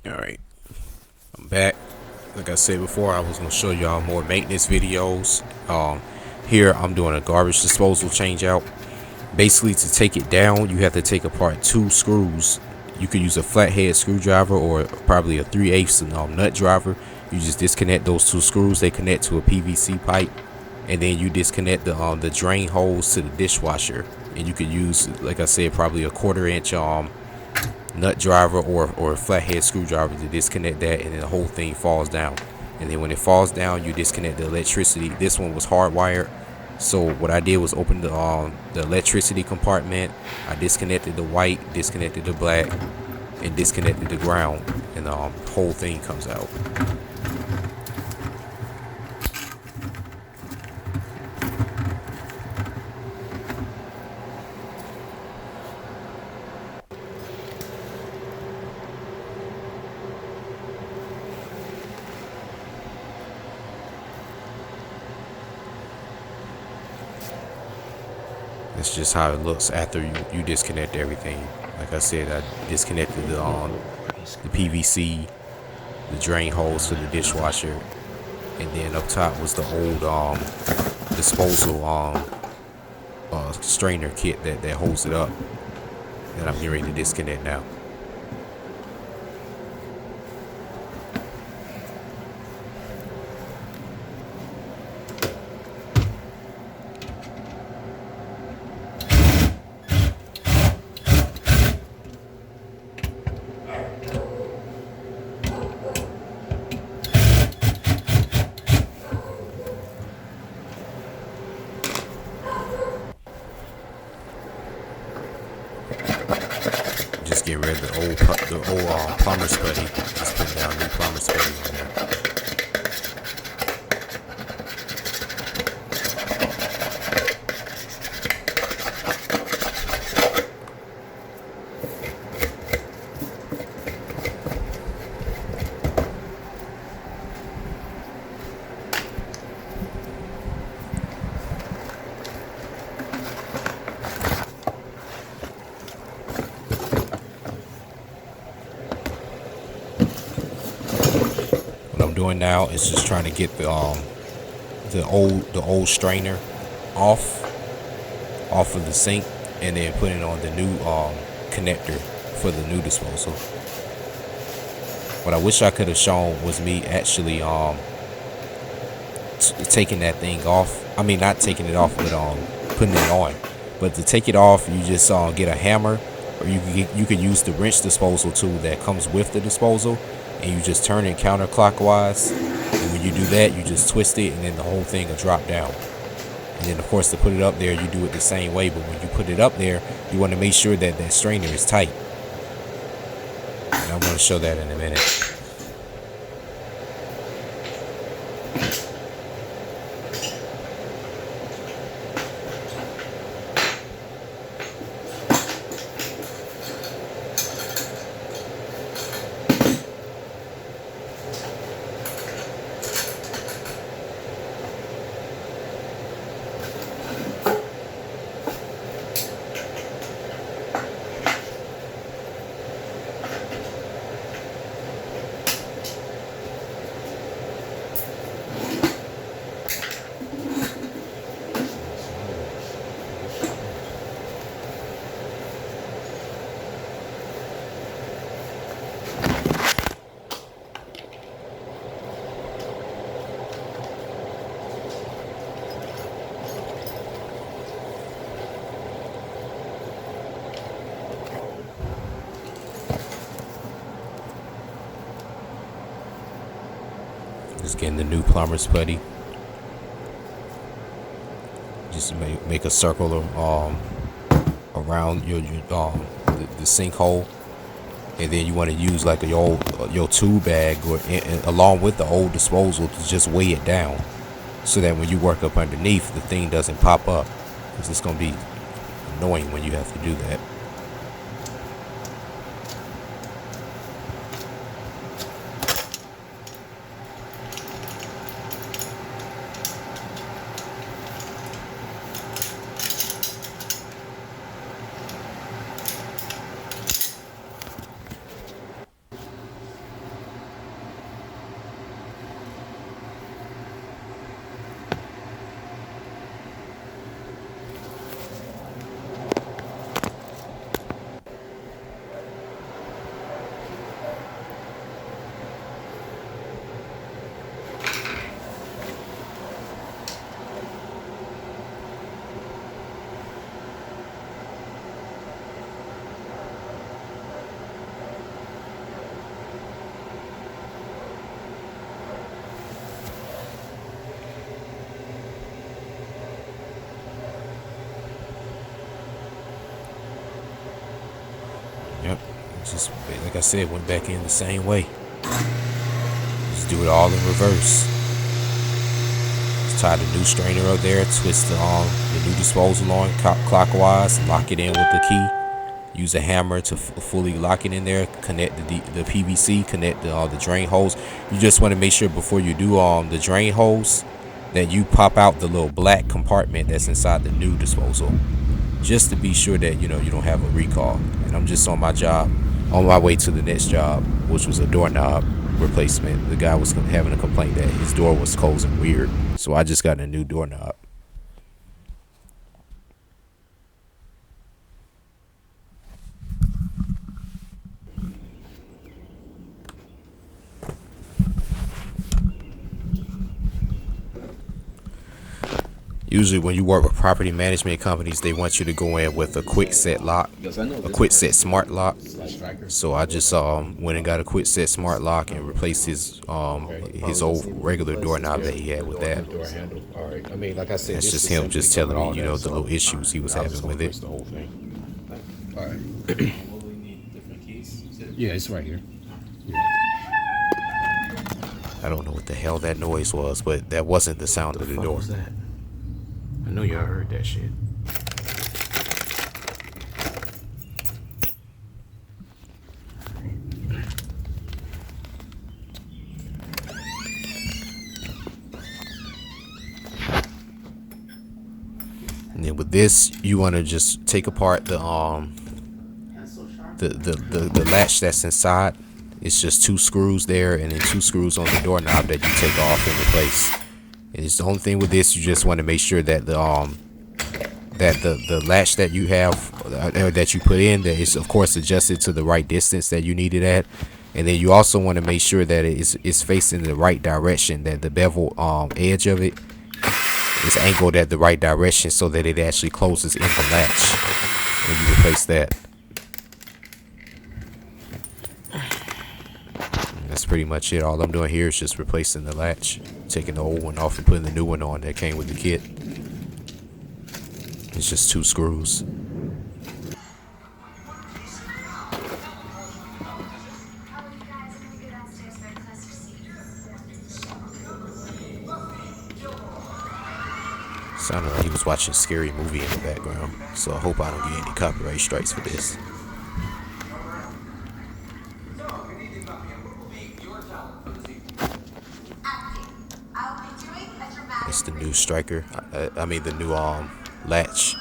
Alright, I'm back. Like I said before, I was going to show y'all more maintenance videos. Here I'm doing a garbage disposal change out. Basically, to take it down, you have to take apart two screws. You could use a flathead screwdriver or probably a 3/8 nut driver. You just disconnect those two screws. They connect to a PVC pipe, and then you disconnect the drain holes to the dishwasher. And you could use, like I said, probably a 1/4 inch nut driver or a flathead screwdriver to disconnect that, and then the whole thing falls down. And then when it falls down, you disconnect the electricity. This one was hardwired, so what I did was open the electricity compartment. I disconnected the white, disconnected the black, and disconnected the ground, and the whole thing comes out. That's just how it looks after you disconnect everything. Like I said, I disconnected the PVC, the drain holes to the dishwasher, and then up top was the old disposal strainer kit that holds it up. And I'm getting ready to disconnect now. Just get rid of the old plumber's putty. Just put down new plumber's putty on there. What I'm doing now is just trying to get the old strainer off of the sink, and then putting on the new connector for the new disposal. What I wish I could have shown was me actually taking that thing off. I mean, not taking it off, but putting it on. But to take it off, you just get a hammer, or you could use the wrench disposal tool that comes with the disposal, and you just turn it counterclockwise. And when you do that, you just twist it, and then the whole thing will drop down. And then, of course, to put it up there, you do it the same way. But when you put it up there, you want to make sure that that strainer is tight. And I'm going to show that in a minute. Just getting the new plumber's putty. Just make a circle around the sinkhole, and then you want to use like your tool bag or along with the old disposal to just weigh it down, so that when you work up underneath, the thing doesn't pop up, because it's gonna be annoying when you have to do that. Just like I said, went back in the same way. Just do it all in reverse. Just tie the new strainer up there, twist the new disposal on clockwise, lock it in with the key. Use a hammer to fully lock it in there. Connect the PVC. Connect the drain hose. You just want to make sure before you do the drain hose that you pop out the little black compartment that's inside the new disposal, just to be sure that you don't have a recall. And I'm just on my way to the next job, which was a doorknob replacement. The guy was having a complaint that his door was closing weird, so I just got a new doorknob. Usually when you work with property management companies, they want you to go in with a quick set lock, a quick set smart lock. So I just went and got a quick set smart lock and replaced his old regular doorknob that he had with that. I mean, like I said, that's just him just telling me, the little issues he was having with it. All right. Yeah, it's right here. I don't know what the hell that noise was, but that wasn't the sound of the door. What was that? I know y'all heard that shit. And then with this, you want to just take apart the latch that's inside. It's just 2 screws there, and then 2 screws on the doorknob that you take off and replace. And it's the only thing with this, you just want to make sure that the latch that you have that you put in, that is of course adjusted to the right distance that you need it at. And then you also want to make sure that it's facing the right direction, that the bevel edge of it is angled at the right direction so that it actually closes in the latch when you replace that. That's pretty much it. All I'm doing here is just replacing the latch, taking the old one off and putting the new one on that came with the kit. It's just 2 screws. Sounded like he was watching a scary movie in the background, so I hope I don't get any copyright strikes for this. It's the new striker. I mean the new latch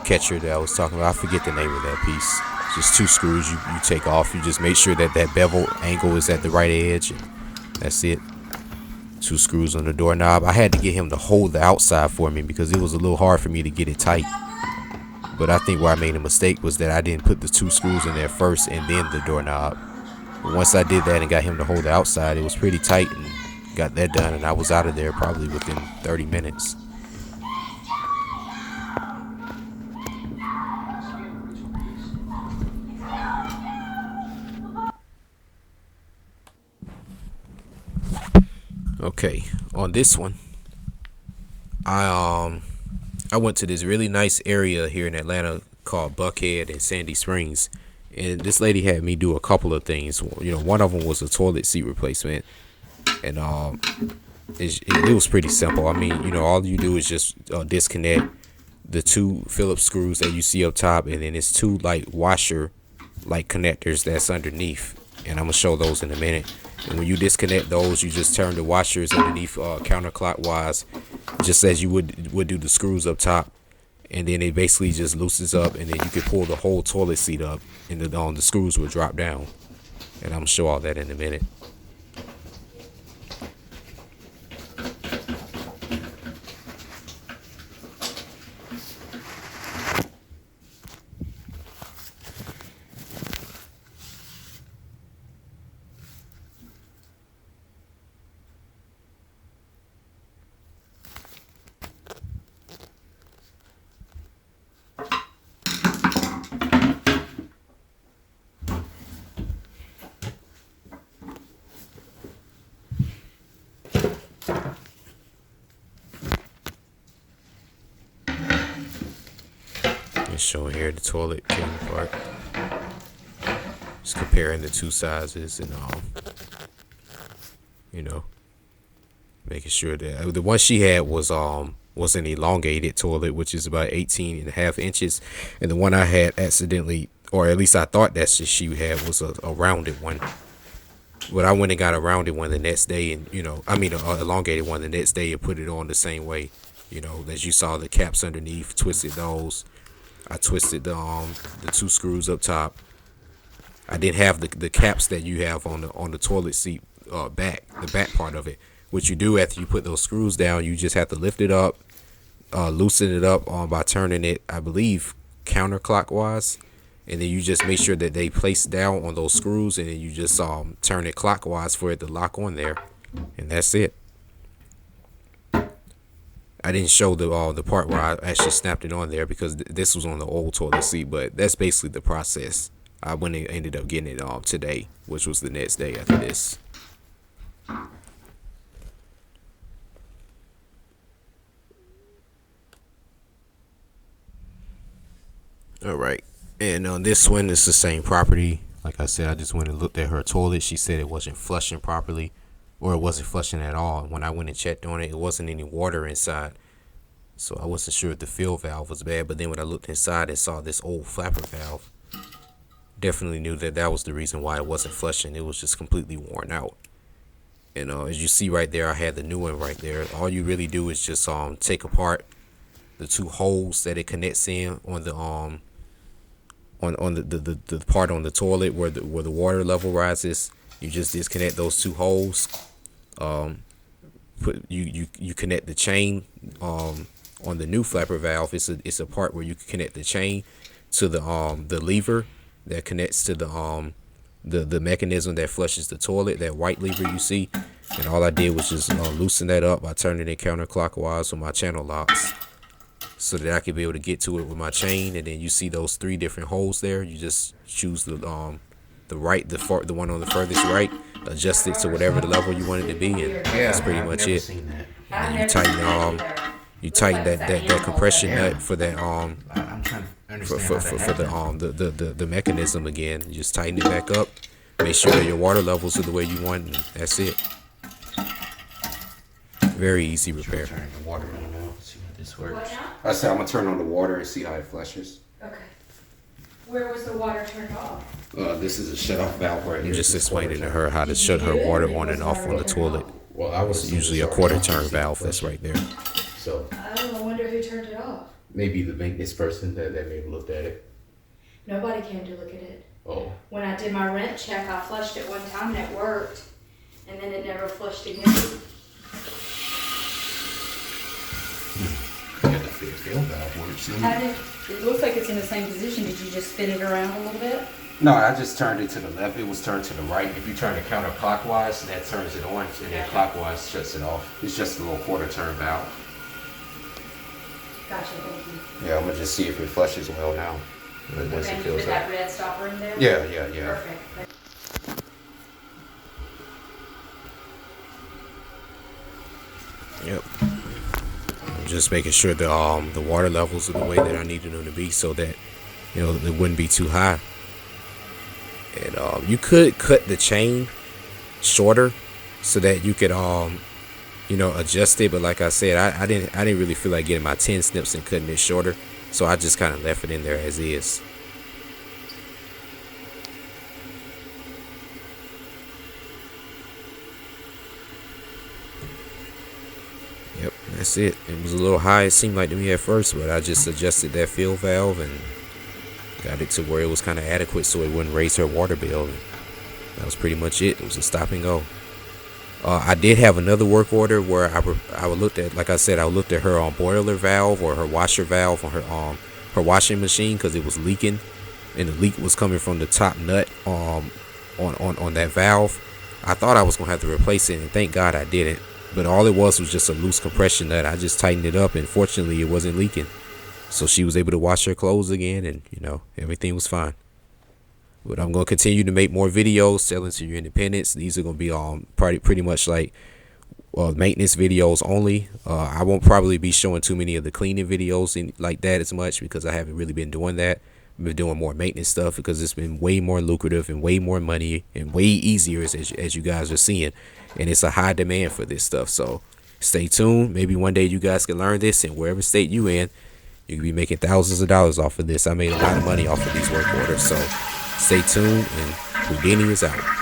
catcher that I was talking about. I forget the name of that piece. Just 2 screws you take off. You just make sure that bevel angle is at the right edge. And that's it. 2 screws on the doorknob. I had to get him to hold the outside for me because it was a little hard for me to get it tight. But I think where I made a mistake was that I didn't put the 2 screws in there first and then the doorknob. But once I did that and got him to hold the outside, it was pretty tight, and got that done, and I was out of there probably within 30 minutes. Okay, on this one, I went to this really nice area here in Atlanta called Buckhead and Sandy Springs, and this lady had me do a couple of things. One of them was a toilet seat replacement, and it was pretty simple. I mean, all you do is just disconnect the 2 Phillips screws that you see up top, and then it's 2 washer connectors that's underneath, and I'm gonna show those in a minute. And when you disconnect those, you just turn the washers underneath counterclockwise, just as you would do the screws up top, and then it basically just loosens up, and then you can pull the whole toilet seat up, and the screws will drop down. And I'm gonna show all that in a minute. Showing here the toilet came apart. Just comparing the two sizes and you know, making sure that the one she had was an elongated toilet, which is about 18.5 inches, and the one I had accidentally, or at least I thought that's what she had, was a rounded one. But I went and got a rounded one the next day, and a elongated one the next day, and put it on the same way. As you saw, the caps underneath, twisted those. I twisted the two screws up top. I didn't have the caps that you have on the toilet seat the back part of it. What you do after you put those screws down, you just have to lift it up, loosen it up by turning it, I believe, counterclockwise, and then you just make sure that they place down on those screws, and then you just turn it clockwise for it to lock on there, and that's it. I didn't show the part where I actually snapped it on there because this was on the old toilet seat, but that's basically the process. I went and ended up getting it today, which was the next day after this. All right, and on this one, it's the same property. Like I said, I just went and looked at her toilet. She said it wasn't flushing properly, or it wasn't flushing at all. When I went and checked on it, it wasn't any water inside. So I wasn't sure if the fill valve was bad. But then when I looked inside and saw this old flapper valve, definitely knew that was the reason why it wasn't flushing. It was just completely worn out. And as you see right there, I had the new one right there. All you really do is just take apart the two holes that it connects in on the on the part on the toilet where the water level rises. You just disconnect those two holes. You connect the chain on the new flapper valve. It's a part where you can connect the chain to the lever that connects to the mechanism that flushes the toilet, that white lever you see. And all I did was just loosen that up by turning it counterclockwise with my channel locks, so that I could be able to get to it with my chain. And then you see those three different holes there. You just choose the one on the furthest right, adjust it to whatever the level you want it to be, and that's pretty much it. And you tighten that compression nut for that for the mechanism again. You just tighten it back up. Make sure that your water levels are the way you want, and that's it. Very easy repair. Turn the water on now. See how this works. I said I'm gonna turn on the water and see how it flushes. Okay. Where was the water turned off? This is a shut-off valve right here. Just explaining to her how to shut her water on and off on the toilet. Well, I was usually a quarter-turn valve that's right there. So I wonder who turned it off. maybe the maintenance person that may have looked at it. Nobody came to look at it. Oh. When I did my rent check, I flushed it one time and it worked, and then it never flushed again. Yeah, the fill valve works. It looks like it's in the same position. Did you just spin it around a little bit? No, I just turned it to the left. It was turned to the right. If you turn it counterclockwise, that turns it on, and then clockwise shuts it off. It's just a little quarter-turn valve. Gotcha, thank you. Yeah, I'm gonna just see if it flushes well now. Once Okay, it you fills put that up. red stopper in there? Yeah. Perfect. Yep. I'm just making sure the water levels are the way that I needed them to be, so that it wouldn't be too high. And you could cut the chain shorter so that you could adjust it, but like I said, I didn't really feel like getting my 10 snips and cutting it shorter, so I just kind of left it in there as is. Yep, that's it. It was a little high, it seemed like to me at first, but I just adjusted that fill valve and got it to where it was kind of adequate so it wouldn't raise her water bill. And that was pretty much it. It was a stop and go. I did have another work order where I looked at, like I said, I looked at her boiler valve or her washer valve on her washing machine, because it was leaking, and the leak was coming from the top nut on that valve. I thought I was gonna have to replace it, and thank God I didn't. But all it was just a loose compression nut. I just tightened it up, and fortunately it wasn't leaking. So she was able to wash her clothes again, and everything was fine. But I'm going to continue to make more videos selling to your independents. These are going to be pretty much like maintenance videos only. I won't probably be showing too many of the cleaning videos like that as much, because I haven't really been doing that. been doing more maintenance stuff because it's been way more lucrative and way more money and way easier as you guys are seeing, and it's a high demand for this stuff. So stay tuned. Maybe one day you guys can learn this, and wherever state you in, you can be making thousands of dollars off of this. I made a lot of money off of these work orders. So stay tuned, and Houdini is out.